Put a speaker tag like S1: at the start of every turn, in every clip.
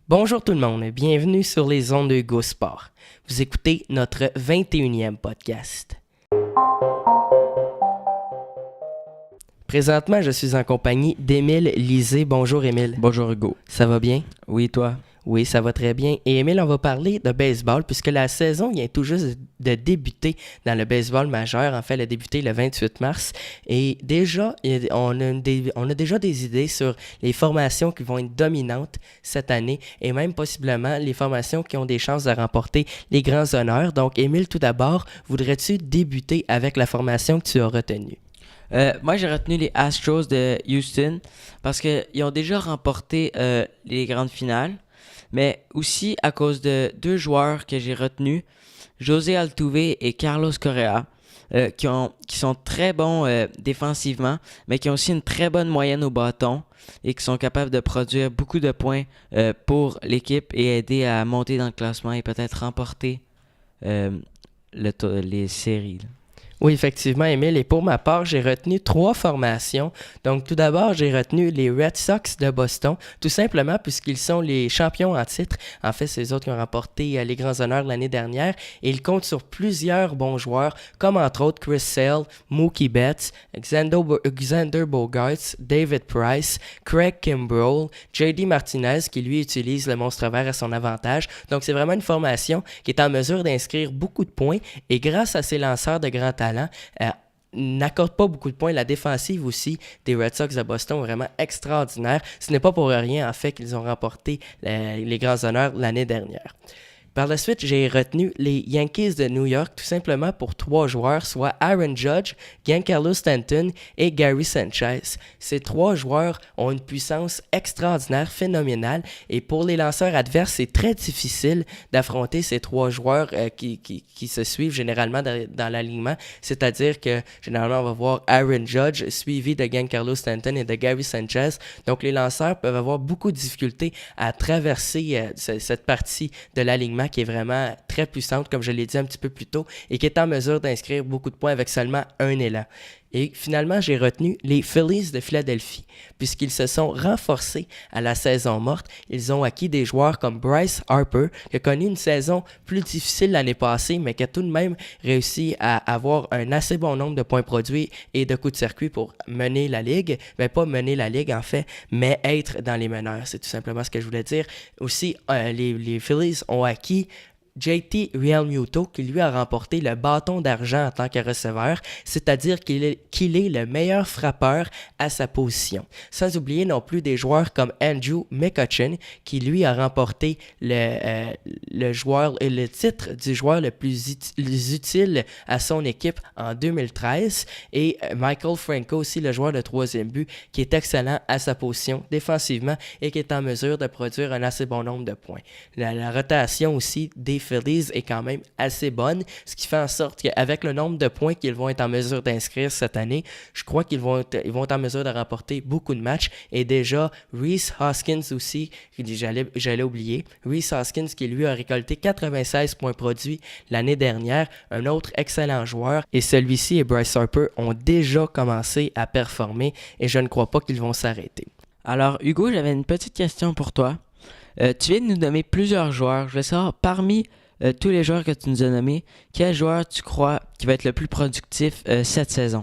S1: Bonjour tout le monde, bienvenue sur les ondes de Go Sport. Vous écoutez notre 21e podcast. Présentement, je suis en compagnie d'Émile Lisée. Bonjour Émile.
S2: Bonjour Hugo.
S1: Ça va bien?
S2: Oui, toi?
S1: Oui, ça va très bien. Et Émile, on va parler de baseball puisque la saison vient tout juste de débuter dans le baseball majeur. En fait, elle a débuté le 28 mars. Et déjà, on a déjà des idées sur les formations qui vont être dominantes cette année et même possiblement les formations qui ont des chances de remporter les grands honneurs. Donc, Émile, tout d'abord, voudrais-tu débuter avec la formation que tu as retenue?
S2: Moi, j'ai retenu les Astros de Houston parce qu'ils ont déjà remporté les grandes finales, mais aussi à cause de deux joueurs que j'ai retenus, José Altuve et Carlos Correa, qui sont très bons défensivement, mais qui ont aussi une très bonne moyenne au bâton et qui sont capables de produire beaucoup de points pour l'équipe et aider à monter dans le classement et peut-être remporter les séries.
S1: Oui, effectivement, Émile. Et pour ma part, j'ai retenu 3 formations. Donc, tout d'abord, j'ai retenu les Red Sox de Boston, tout simplement puisqu'ils sont les champions en titre. En fait, c'est eux autres qui ont remporté les grands honneurs l'année dernière. Et ils comptent sur plusieurs bons joueurs, comme entre autres Chris Sale, Mookie Betts, Xander Bogaerts, David Price, Craig Kimbrell, J.D. Martinez, qui lui utilise le monstre vert à son avantage. Donc, c'est vraiment une formation qui est en mesure d'inscrire beaucoup de points. Et grâce à ses lanceurs de grand talent, n'accorde pas beaucoup de points. La défensive aussi des Red Sox de Boston est vraiment extraordinaire. Ce n'est pas pour rien, en fait, qu'ils ont remporté les grands honneurs l'année dernière. Par la suite, j'ai retenu les Yankees de New York tout simplement pour 3 joueurs, soit Aaron Judge, Giancarlo Stanton et Gary Sanchez. Ces 3 joueurs ont une puissance extraordinaire, phénoménale, et pour les lanceurs adverses, c'est très difficile d'affronter ces 3 joueurs qui se suivent généralement dans l'alignement, c'est-à-dire que généralement on va voir Aaron Judge suivi de Giancarlo Stanton et de Gary Sanchez. Donc les lanceurs peuvent avoir beaucoup de difficultés à traverser cette partie de l'alignement qui est vraiment très puissante, comme je l'ai dit un petit peu plus tôt, et qui est en mesure d'inscrire beaucoup de points avec seulement un élan. Et finalement, j'ai retenu les Phillies de Philadelphie, puisqu'ils se sont renforcés à la saison morte. Ils ont acquis des joueurs comme Bryce Harper, qui a connu une saison plus difficile l'année passée, mais qui a tout de même réussi à avoir un assez bon nombre de points produits et de coups de circuit pour mener la Ligue. Mais pas mener la Ligue, en fait, mais être dans les meneurs. C'est tout simplement ce que je voulais dire. Aussi, les Phillies ont acquis JT Realmuto, qui lui a remporté le bâton d'argent en tant que receveur, c'est-à-dire qu'il est le meilleur frappeur à sa position. Sans oublier non plus des joueurs comme Andrew McCutchen, qui lui a remporté le titre du joueur le plus utile à son équipe en 2013, et Michael Franco aussi, le joueur de 3e but, qui est excellent à sa position défensivement et qui est en mesure de produire un assez bon nombre de points. La rotation aussi des Phillies est quand même assez bonne, ce qui fait en sorte qu'avec le nombre de points qu'ils vont être en mesure d'inscrire cette année, je crois qu'ils vont être en mesure de remporter beaucoup de matchs. Et déjà, Rhys Hoskins aussi, j'allais oublier, Rhys Hoskins qui lui a récolté 96 points produits l'année dernière, un autre excellent joueur, et celui-ci et Bryce Harper ont déjà commencé à performer et je ne crois pas qu'ils vont s'arrêter.
S2: Alors Hugo, j'avais une petite question pour toi. Tu viens de nous nommer plusieurs joueurs. Je veux savoir, parmi tous les joueurs que tu nous as nommés, quel joueur tu crois qui va être le plus productif cette saison?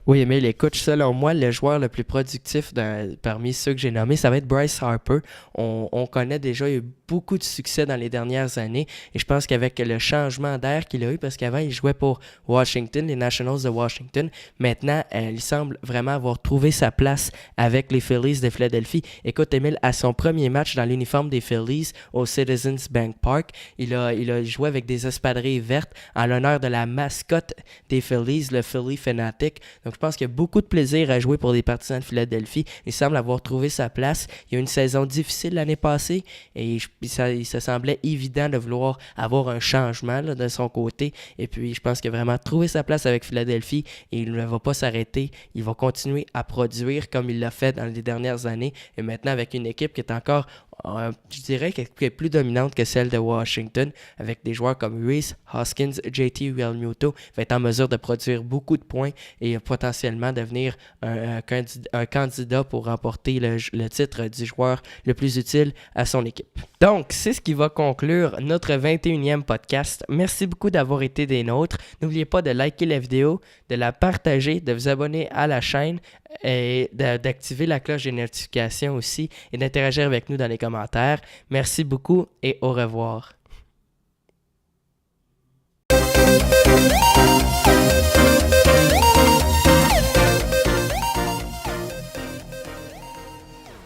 S1: Oui, mais écoute, selon moi, le joueur le plus productif parmi ceux que j'ai nommés, ça va être Bryce Harper. On connaît déjà, il y a eu beaucoup de succès dans les dernières années et je pense qu'avec le changement d'air qu'il a eu, parce qu'avant, il jouait pour Washington, les Nationals de Washington, maintenant, il semble vraiment avoir trouvé sa place avec les Phillies de Philadelphie. Écoute, Émile, à son premier match dans l'uniforme des Phillies au Citizens Bank Park, il a joué avec des espadrilles vertes en l'honneur de la mascotte des Phillies, le Philly Fanatic. Donc, je pense qu'il y a beaucoup de plaisir à jouer pour les partisans de Philadelphie. Il semble avoir trouvé sa place. Il y a eu une saison difficile l'année passée et il se semblait évident de vouloir avoir un changement là, de son côté. Et puis, je pense qu'il a vraiment trouvé sa place avec Philadelphie et il ne va pas s'arrêter. Il va continuer à produire comme il l'a fait dans les dernières années et maintenant avec une équipe qui est encore je dirais qu'elle est plus dominante que celle de Washington, avec des joueurs comme Reese, Hoskins, JT Realmuto, va être en mesure de produire beaucoup de points et potentiellement devenir un candidat pour remporter le titre du joueur le plus utile à son équipe. Donc, c'est ce qui va conclure notre 21e podcast. Merci beaucoup d'avoir été des nôtres. N'oubliez pas de liker la vidéo, de la partager, de vous abonner à la chaîne et d'activer la cloche des notifications aussi et d'interagir avec nous dans les commentaires. Merci beaucoup et au revoir.